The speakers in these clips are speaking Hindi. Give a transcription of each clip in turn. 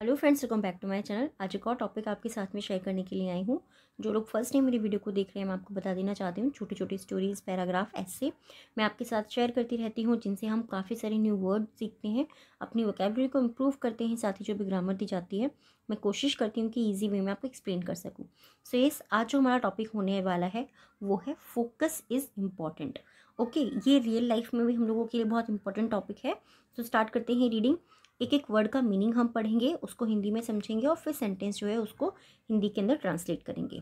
Hello friends, welcome back to my channel. आज एक और टॉपिक आपके साथ में शेयर करने के लिए आई हूँ। जो लोग फर्स्ट टाइम मेरी वीडियो को देख रहे हैं, मैं आपको बता देना चाहती हूँ, छोटी छोटी स्टोरीज, पैराग्राफ ऐसे मैं आपके साथ शेयर करती रहती हूँ, जिनसे हम काफ़ी सारे न्यू वर्ड सीखते हैं, अपनी वोकैबुलरी को इम्प्रूव करते हैं। साथ ही जो भी ग्रामर दी जाती है, मैं कोशिश करती हूँ कि ईजी वे में आपको एक्सप्लेन कर सकूँ। सो यस, आज जो हमारा टॉपिक होने वाला है वो है फोकस इज़ इम्पॉर्टेंट। ओके, ये रियल लाइफ में भी हम लोगों के लिए बहुत इंपॉर्टेंट टॉपिक है। तो स्टार्ट करते हैं रीडिंग। एक एक वर्ड का मीनिंग हम पढ़ेंगे, उसको हिंदी में समझेंगे और फिर सेंटेंस जो है उसको हिंदी के अंदर ट्रांसलेट करेंगे।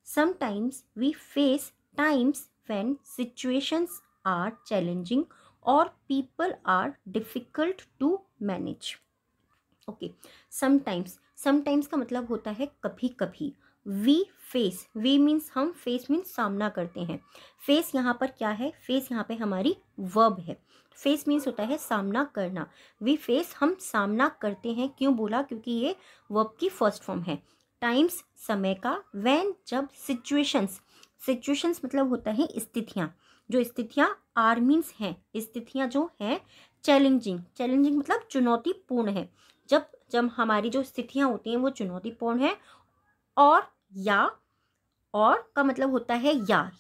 Sometimes we face times when situations are challenging और people are difficult to manage. Okay, sometimes, sometimes का मतलब होता है कभी कभी। वी फेस, वी मीन्स हम, फेस मीन्स सामना करते हैं। फेस यहाँ पर क्या है? फेस यहाँ पे हमारी वर्ब है। फेस मीन्स होता है सामना करना। वी फेस, हम सामना करते हैं। क्यों बोला? क्योंकि ये वर्ब की फर्स्ट फॉर्म है। टाइम्स, समय का। व्हेन, जब। सिचुएशंस, सिचुएशंस मतलब होता है स्थितियाँ। जो स्थितियाँ, आर मीन्स हैं, स्थितियाँ जो हैं। चैलेंजिंग, चैलेंजिंग मतलब चुनौतीपूर्ण है। जब जब हमारी जो स्थितियाँ होती हैं वो चुनौतीपूर्ण है। और या, और का मतलब होता है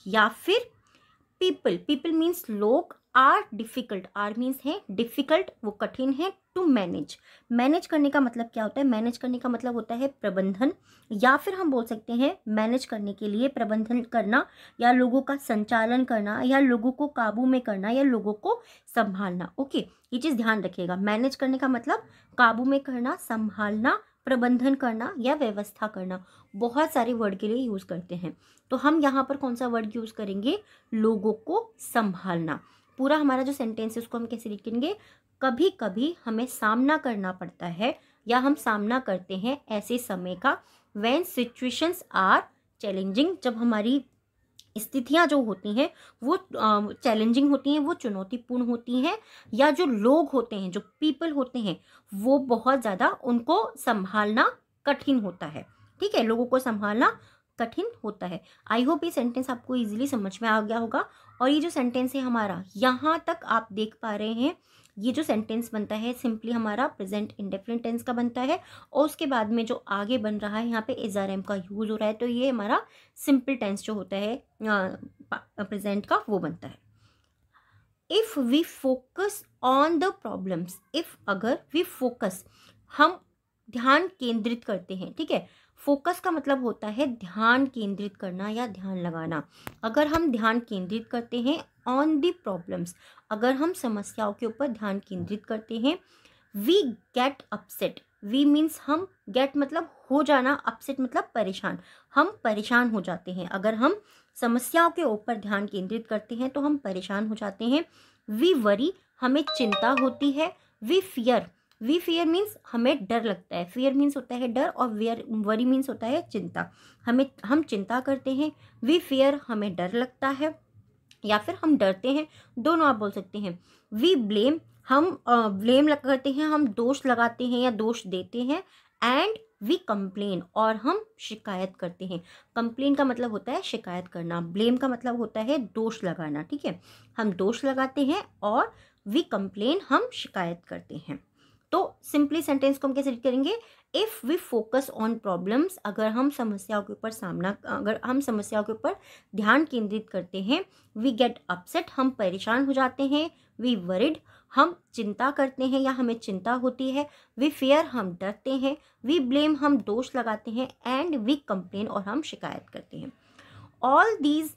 या फिर। पीपल, पीपल मीन्स लोग। आर डिफिकल्ट, आर मीन्स है डिफिकल्ट, वो कठिन है। टू मैनेज, मैनेज करने का मतलब क्या होता है? मैनेज करने का मतलब होता है प्रबंधन, या फिर हम बोल सकते हैं मैनेज करने के लिए प्रबंधन करना, या लोगों का संचालन करना, या लोगों को काबू में करना, या लोगों को संभालना। ओके, ये चीज़ ध्यान रखिएगा। मैनेज करने का मतलब काबू में करना, संभालना, प्रबंधन करना या व्यवस्था करना। बहुत सारे वर्ड के लिए यूज़ करते हैं। तो हम यहाँ पर कौन सा वर्ड यूज़ करेंगे? लोगों को संभालना। पूरा हमारा जो सेंटेंस है उसको हम कैसे लिखेंगे? कभी कभी हमें सामना करना पड़ता है, या हम सामना करते हैं ऐसे समय का। व्हेन सिचुएशंस आर चैलेंजिंग, जब हमारी स्थितियाँ जो होती हैं वो चैलेंजिंग होती हैं, वो चुनौतीपूर्ण होती हैं, या जो लोग होते हैं, जो पीपल होते हैं, वो बहुत ज़्यादा, उनको संभालना कठिन होता है। ठीक है, लोगों को संभालना कठिन होता है। आई होप ये सेंटेंस आपको इजीली समझ में आ गया होगा। और ये जो सेंटेंस है हमारा, यहाँ तक आप देख पा रहे हैं, ये जो सेंटेंस बनता है सिंपली हमारा प्रेजेंट इंडेफिनिट टेंस का बनता है। और उसके बाद में जो आगे बन रहा है, यहाँ पे इज आर एम का यूज हो रहा है, तो ये हमारा सिंपल टेंस जो होता है प्रेजेंट का, वो बनता है। If we focus on the problems, if, अगर, वी फोकस, हम ध्यान केंद्रित करते हैं। ठीक है, फोकस का मतलब होता है ध्यान केंद्रित करना या ध्यान लगाना। अगर हम ध्यान केंद्रित करते हैं ऑन द प्रॉब्लम्स, अगर हम समस्याओं के ऊपर ध्यान केंद्रित करते हैं। We get upset, we means हम, गेट मतलब हो जाना, अपसेट मतलब परेशान, हम परेशान हो जाते हैं। अगर हम समस्याओं के ऊपर ध्यान केंद्रित करते हैं तो हम परेशान हो जाते हैं। वी वरी, हमें चिंता होती है। We fear, we fear means हमें डर लगता है। फियर मीन्स होता है डर, और वरी मीन्स होता है चिंता। हम चिंता करते हैं। वी फियर, हमें डर लगता है, या फिर हम डरते हैं, दोनों आप बोल सकते हैं। वी ब्लेम, हम ब्लेम करते हैं, हम दोष लगाते हैं या दोष देते हैं। एंड वी कंप्लेन, और हम शिकायत करते हैं। कंप्लेन का मतलब होता है शिकायत करना, ब्लेम का मतलब होता है दोष लगाना। ठीक है, हम दोष लगाते हैं, और वी कंप्लेन, हम शिकायत करते हैं। तो सिंपली सेंटेंस को हम कैसे रीड करेंगे? If we focus on problems, अगर हम समस्याओं के ऊपर अगर हम समस्याओं के ऊपर ध्यान केंद्रित करते हैं। वी गेट अपसेट, हम परेशान हो जाते हैं। वी वरिड, हम चिंता करते हैं या हमें चिंता होती है। वी फियर, हम डरते हैं। वी ब्लेम, हम दोष लगाते हैं। एंड वी कंप्लेन, और हम शिकायत करते हैं। All these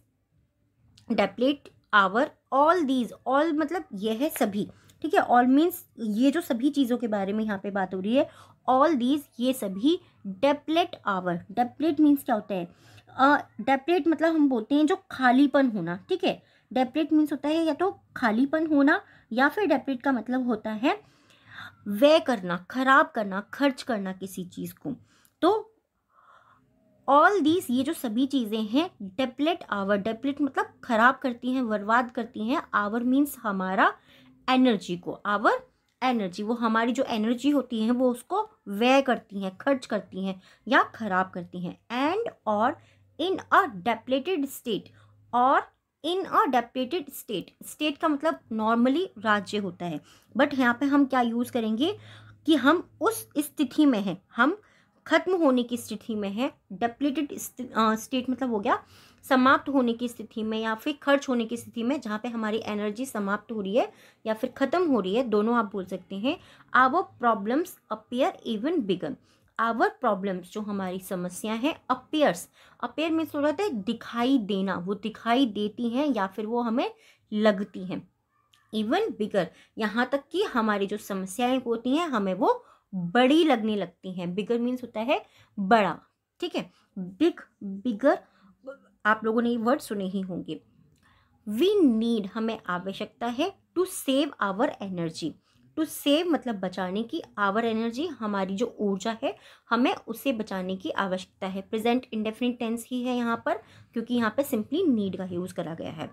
deplete our, all these, all मतलब यह है सभी। ठीक है, ऑल मीन्स ये जो सभी चीज़ों के बारे में यहाँ पे बात हो रही है। ऑल दीज, ये सभी। डेप्लेट आवर, डेप्लेट मीन्स क्या होता है? डेप्लेट मतलब हम बोलते हैं जो खालीपन होना। ठीक है, डेप्लेट मीन्स होता है या तो खालीपन होना, या फिर डेप्लेट का मतलब होता है व्यय करना, खराब करना, खर्च करना किसी चीज़ को। तो ऑल दीज, ये जो सभी चीज़ें हैं, डेप्लेट आवर, डेप्लेट मतलब खराब करती हैं, बर्बाद करती हैं। आवर मीन्स हमारा एनर्जी को, आवर एनर्जी, वो हमारी जो एनर्जी होती है वो उसको व्यय करती हैं, खर्च करती हैं या खराब करती हैं। एंड और इन अ डेप्लेटेड स्टेट, और इन अ डेप्लेटेड स्टेट, स्टेट का मतलब नॉर्मली राज्य होता है, बट यहाँ पे हम क्या यूज़ करेंगे? कि हम उस स्थिति में हैं, हम खत्म होने की स्थिति में है। डेप्लीटेड स्टेट मतलब हो गया समाप्त होने की स्थिति में या फिर खर्च होने की स्थिति में, जहाँ पे हमारी एनर्जी समाप्त हो रही है या फिर खत्म हो रही है, दोनों आप बोल सकते हैं। Our problems appear even bigger. Our problems जो हमारी समस्याएं हैं, अपीयर्स, अपीयर मीन्स हो जाता है दिखाई देना, वो दिखाई देती हैं या फिर वो हमें लगती हैं। इवन बिगर, यहाँ तक कि हमारी जो समस्याएं होती हैं हमें वो बड़ी लगने लगती हैं। बिगर मीन्स होता है बड़ा, ठीक है। बिग, बिगर, आप लोगों ने ये वर्ड सुने ही होंगे। वी नीड, हमें आवश्यकता है। To save our energy, to save मतलब बचाने की, आवर एनर्जी हमारी जो ऊर्जा है हमें उसे बचाने की आवश्यकता है। प्रेजेंट इंडेफिनिट टेंस ही है यहाँ पर, क्योंकि यहाँ पे सिंपली नीड का यूज करा गया है।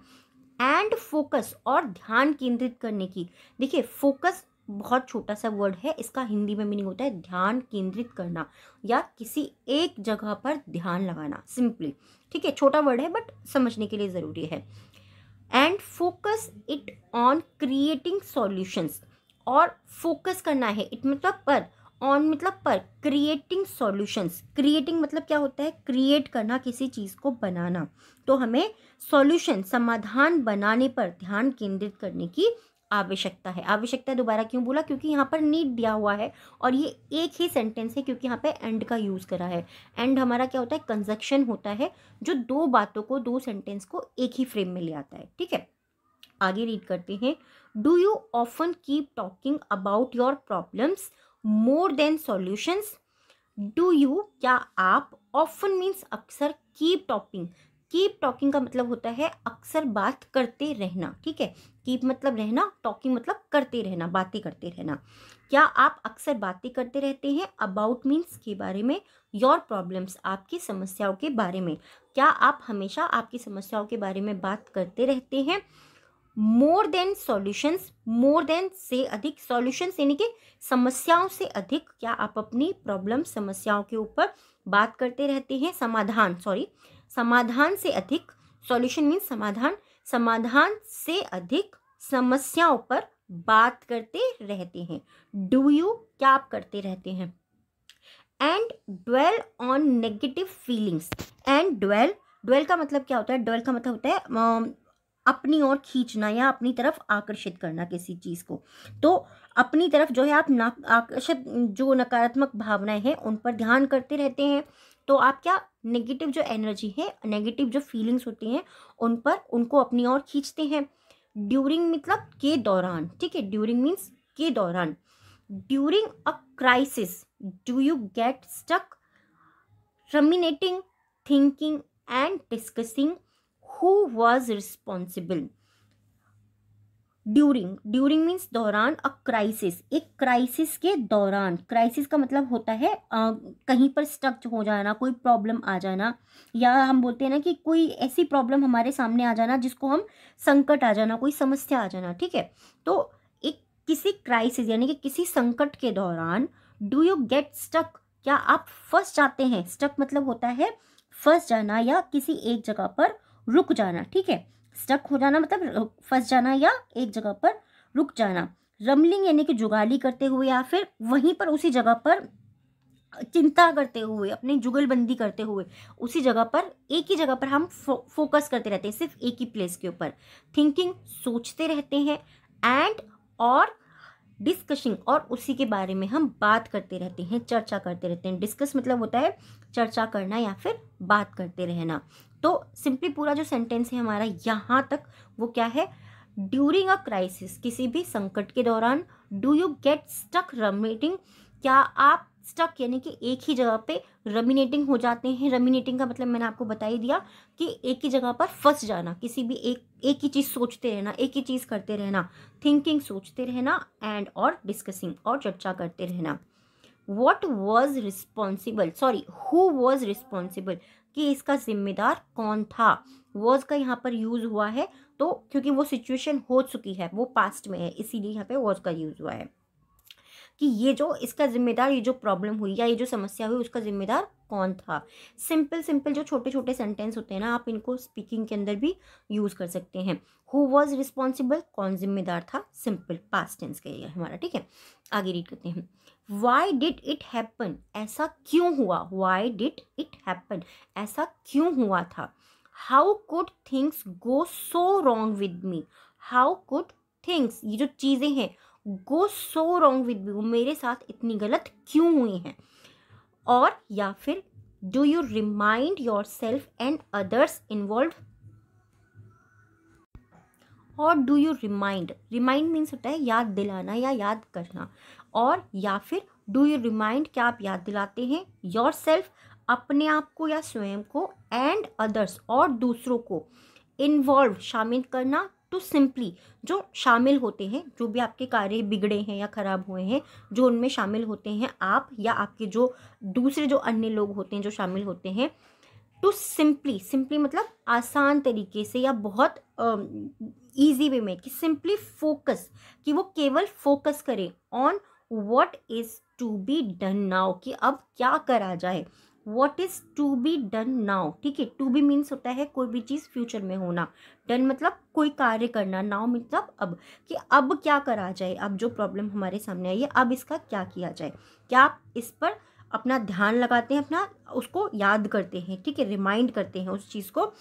एंड फोकस, और ध्यान केंद्रित करने की। देखिए फोकस बहुत छोटा सा वर्ड है, इसका हिंदी में मीनिंग होता है ध्यान केंद्रित करना या किसी एक जगह पर ध्यान लगाना, सिंपली, ठीक है। छोटा वर्ड है बट समझने के लिए ज़रूरी है। And focus it on creating solutions, और फोकस करना है, इट मतलब पर, ऑन मतलब पर, क्रिएटिंग सॉल्यूशंस। क्रिएटिंग मतलब क्या होता है, क्रिएट करना, किसी चीज़ को बनाना। तो हमें सॉल्यूशन, समाधान बनाने पर ध्यान केंद्रित करने की आवश्यकता है। आवश्यकता दोबारा क्यों बोला, क्योंकि यहाँ पर नीड दिया हुआ है और ये एक ही सेंटेंस है, क्योंकि यहाँ पे एंड का यूज़ करा है। एंड हमारा क्या होता है, कंजक्शन होता है, जो दो बातों को, दो सेंटेंस को एक ही फ्रेम में ले आता है, ठीक है। आगे रीड करते हैं। Do you often keep talking about your problems more than solutions. Do you, क्या आप, ऑफन मीन्स अक्सर, कीप टॉकिंग, कीप टॉकिंग का मतलब होता है अक्सर बात करते रहना, ठीक है। कीप मतलब रहना, टॉकिंग मतलब करते रहना, बातें करते रहना। क्या आप अक्सर बातें करते रहते हैं, अबाउट मीन्स के बारे में, योर प्रॉब्लम्स आपकी समस्याओं के बारे में। क्या आप हमेशा आपकी समस्याओं के बारे में बात करते रहते हैं। More than solutions, more than से अधिक, सॉल्यूशंस यानी कि समस्याओं से अधिक, क्या आप अपनी प्रॉब्लम, समस्याओं के ऊपर बात करते रहते हैं। समाधान, सॉरी, समाधान से अधिक, सॉल्यूशन मीन्स समाधान, समाधान से अधिक समस्याओं पर बात करते रहते हैं। डू यू, क्या आप करते रहते हैं। And dwell on negative feelings. And dwell, dwell का मतलब क्या होता है, ड्वेल का मतलब होता है अपनी ओर खींचना या अपनी तरफ आकर्षित करना किसी चीज़ को। तो अपनी तरफ जो है आप आकर्षित, जो नकारात्मक भावनाएं हैं उन पर ध्यान करते रहते हैं। तो आप क्या, नेगेटिव जो एनर्जी है, नेगेटिव जो फीलिंग्स होती हैं उन पर, उनको अपनी ओर खींचते हैं। ड्यूरिंग मतलब के दौरान, ठीक है। ड्यूरिंग मीन्स के दौरान। During a crisis, do you get stuck ruminating, thinking and discussing who was responsible. During, during means दौरान, अ क्राइसिस, एक क्राइसिस के दौरान। क्राइसिस का मतलब होता है कहीं पर स्टक हो जाना, कोई प्रॉब्लम आ जाना, या हम बोलते हैं ना कि कोई ऐसी प्रॉब्लम हमारे सामने आ जाना जिसको हम, संकट आ जाना, कोई समस्या आ जाना, ठीक है। तो एक किसी क्राइसिस यानी कि किसी संकट के दौरान, डू यू गेट स्टक, क्या आप फंस जाते हैं। स्टक मतलब होता है फंस जाना या किसी एक जगह पर रुक जाना, ठीक है। स्टक हो जाना मतलब फंस जाना या एक जगह पर रुक जाना। रमलिंग यानी कि जुगाली करते हुए या फिर वहीं पर उसी जगह पर चिंता करते हुए, अपनी जुगलबंदी करते हुए, उसी जगह पर, एक ही जगह पर हम फोकस करते रहते हैं, सिर्फ एक ही प्लेस के ऊपर। थिंकिंग, सोचते रहते हैं। एंड, और डिस्कशिंग, और उसी के बारे में हम बात करते रहते हैं, चर्चा करते रहते हैं। डिस्कस मतलब होता है चर्चा करना या फिर बात करते रहना। तो सिंपली पूरा जो सेंटेंस है हमारा यहाँ तक, वो क्या है, ड्यूरिंग अ क्राइसिस, किसी भी संकट के दौरान। डू यू गेट स्टक रमिनेटिंग, क्या आप स्टक यानी कि एक ही जगह पे रमिनेटिंग हो जाते हैं। रमिनेटिंग का मतलब मैंने आपको बता ही दिया कि एक ही जगह पर फंस जाना, किसी भी एक ही चीज़ सोचते रहना, एक ही चीज़ करते रहना। थिंकिंग, सोचते रहना। एंड, और डिस्कसिंग, और चर्चा करते रहना। What was responsible, sorry, who was responsible, कि इसका जिम्मेदार कौन था। वॉज का यहाँ पर यूज हुआ है, तो क्योंकि वो सिचुएशन हो चुकी है, वो पास्ट में है, इसीलिए यहाँ पे वॉज का यूज हुआ है कि ये जो इसका जिम्मेदार, ये जो प्रॉब्लम हुई या ये जो समस्या हुई, उसका जिम्मेदार कौन था। सिंपल सिंपल जो छोटे छोटे सेंटेंस होते हैं ना, आप इनको स्पीकिंग के अंदर भी यूज़ कर सकते हैं। हु वॉज रिस्पॉन्सिबल, कौन जिम्मेदार था, सिंपल पास्ट टेंस का ये हमारा, ठीक है। आगे रीड करते हैं। वाई डिड इट हैपन, ऐसा क्यों हुआ, वाई डिड इट हैपन, ऐसा क्यों हुआ था। How could things go so wrong with me, how could things, ये जो चीज़ें हैं, गो सो रॉन्ग विद मी, वो मेरे साथ इतनी गलत क्यों हुई हैं। और या फिर do you remind yourself and others involve, और do you remind, remind means होता है याद दिलाना या याद करना, और या फिर डू यू रिमाइंड, क्या आप याद दिलाते हैं योर सेल्फ, अपने आप को या स्वयं को, एंड अदर्स, और दूसरों को, इन्वॉल्व, शामिल करना, टू सिंपली, जो शामिल होते हैं, जो भी आपके कार्य बिगड़े हैं या खराब हुए हैं, जो उनमें शामिल होते हैं आप या आपके जो दूसरे जो अन्य लोग होते हैं जो शामिल होते हैं, टू सिंपली, सिंपली मतलब आसान तरीके से या बहुत ईजी वे में, कि सिंपली फोकस, कि वो केवल फोकस करें on what is to be done now, कि अब क्या करा जाए, what is to be done now. ठीक है, टू बी मीन्स होता है कोई भी चीज़ फ्यूचर में होना, डन मतलब कोई कार्य करना, नाउ मतलब अब, कि अब क्या करा जाए, अब जो प्रॉब्लम हमारे सामने आई है अब इसका क्या किया जाए। क्या आप इस पर अपना ध्यान लगाते हैं, अपना उसको याद करते हैं, ठीक है, रिमाइंड करते हैं उस चीज़ को,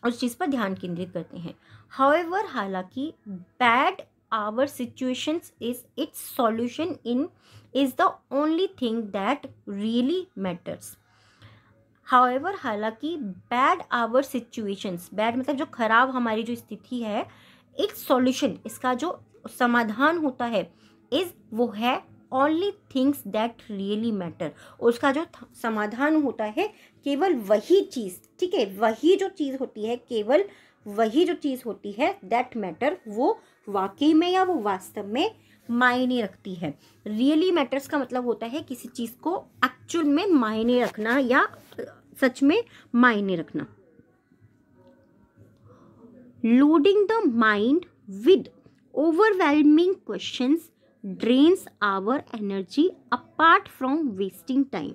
उस चीज़ पर ध्यान केंद्रित करते हैं। हाउएवर, हालांकि, bad our situations is its solution in is the only thing that really matters. However, हालांकि, बैड आवर सिचुएशंस, बैड मतलब जो खराब हमारी जो स्थिति है, इट्स सॉल्यूशन, इसका जो समाधान होता है, इज वो है only things that really matter, उसका जो समाधान होता है केवल वही चीज़, ठीक है, वही जो चीज़ होती है, केवल वही जो चीज़ होती है दैट मैटर, वो वाकई में या वो वास्तव में मायने रखती है। रियली मैटर्स का मतलब होता है किसी चीज़ को एक्चुअल में मायने रखना या सच में मायने रखना। Loading the mind with overwhelming questions drains our energy apart from wasting time.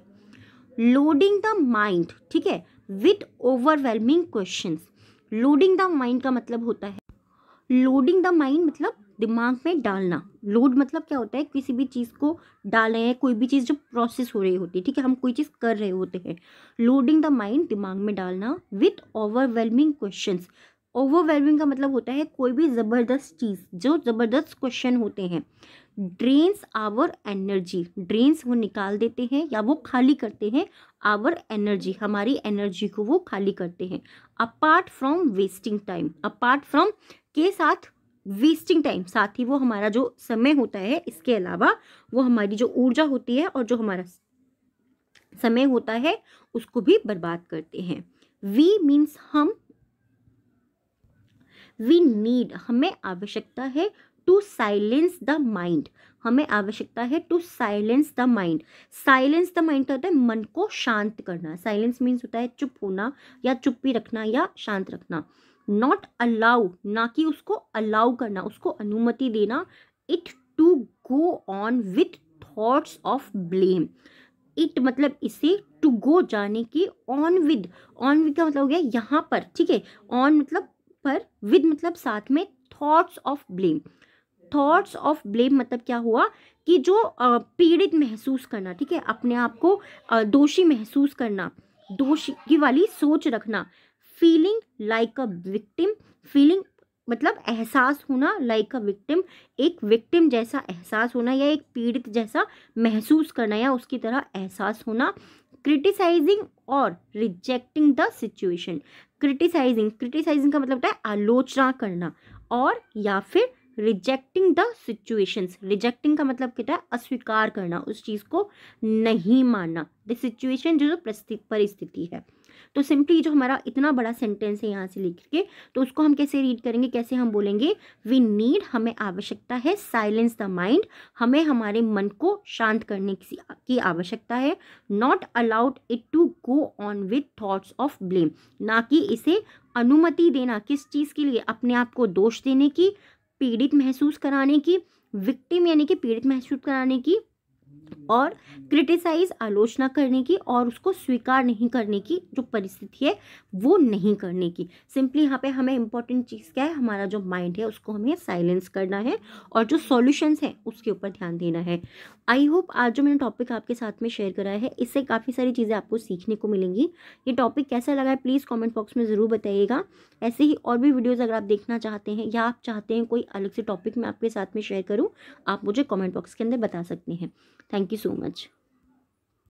Loading the mind, ठीक है, with overwhelming questions. Loading the mind का मतलब होता है, loading the mind मतलब दिमाग में डालना। लोड मतलब क्या होता है, किसी भी चीज़ को डाल रहे हैं, कोई भी चीज़ जो प्रोसेस हो रही होती है, ठीक है, हम कोई चीज़ कर रहे होते हैं। लोडिंग द माइंड, दिमाग में डालना, विथ ओवरवेलमिंग क्वेश्चंस। ओवरवेलमिंग का मतलब होता है कोई भी ज़बरदस्त चीज़, जो ज़बरदस्त क्वेश्चन होते हैं। ड्रेन्स आवर एनर्जी, ड्रेन्स वो निकाल देते हैं या वो खाली करते हैं, आवर एनर्जी, हमारी एनर्जी को वो खाली करते हैं। Apart from wasting time, apart from के साथ वेस्टिंग टाइम, साथ ही वो हमारा जो समय होता है, इसके अलावा वो हमारी जो ऊर्जा होती है और जो हमारा समय होता है उसको भी बर्बाद करते हैं। वी मीन्स हम, वी नीड, हमें आवश्यकता है, टू साइलेंस द माइंड, हमें आवश्यकता है to silence the mind. Silence the mind होता है मन को शांत करना। साइलेंस मीन्स होता है चुप होना या चुप्पी रखना या शांत रखना। नॉट अलाउ, ना कि उसको अलाउ करना, उसको अनुमति देना। It to go on with thoughts of blame, it मतलब इसे, टू गो जाने की, ऑन विद, ऑन विद का मतलब हो गया यहाँ पर, ठीक है, ऑन मतलब पर, विद मतलब साथ में, thoughts of blame. Thoughts of blame मतलब क्या हुआ कि जो पीड़ित महसूस करना, ठीक है, अपने आप को दोषी महसूस करना, दोषी की वाली सोच रखना। Feeling like a victim, feeling मतलब एहसास होना, लाइक अ विक्टिम, एक विक्टिम जैसा एहसास होना या एक पीड़ित जैसा महसूस करना या उसकी तरह एहसास होना। क्रिटिसाइजिंग और rejecting the situation, criticising, criticising का मतलब होता है आलोचना करना, और या फिर रिजेक्टिंग द सिचुएशंस, रिजेक्टिंग का मतलब क्या है, अस्वीकार करना, उस चीज़ को नहीं मानना। द सिचुएशन जो परिस्थिति है। तो सिंपली जो हमारा इतना बड़ा सेंटेंस है यहाँ से लिख के, तो उसको हम कैसे रीड करेंगे, कैसे हम बोलेंगे, वी नीड, हमें आवश्यकता है, साइलेंस द माइंड, हमें हमारे मन को शांत करने की आवश्यकता है। Not allowed it to go on with thoughts of blame, ना कि इसे अनुमति देना, किस चीज़ के लिए, अपने आप को दोष देने की, पीड़ित महसूस कराने की, विक्टिम यानी कि पीड़ित महसूस कराने की, और क्रिटिसाइज आलोचना करने की और उसको स्वीकार नहीं करने की जो परिस्थिति है वो नहीं करने की। सिंपली यहाँ पे हमें इम्पोर्टेंट चीज़ क्या है, हमारा जो माइंड है उसको हमें साइलेंस करना है और जो सॉल्यूशंस हैं उसके ऊपर ध्यान देना है। आई होप आज जो मैंने टॉपिक आपके साथ में शेयर करा है इससे काफ़ी सारी चीज़ें आपको सीखने को मिलेंगी। ये टॉपिक कैसा लगा है प्लीज़ कॉमेंट बॉक्स में ज़रूर बताइएगा। ऐसे ही और भी वीडियोज़ अगर आप देखना चाहते हैं या आप चाहते हैं कोई अलग से टॉपिक मैं आपके साथ में शेयर करूँ, आप मुझे कॉमेंट बॉक्स के अंदर बता सकते हैं। Thank you so much.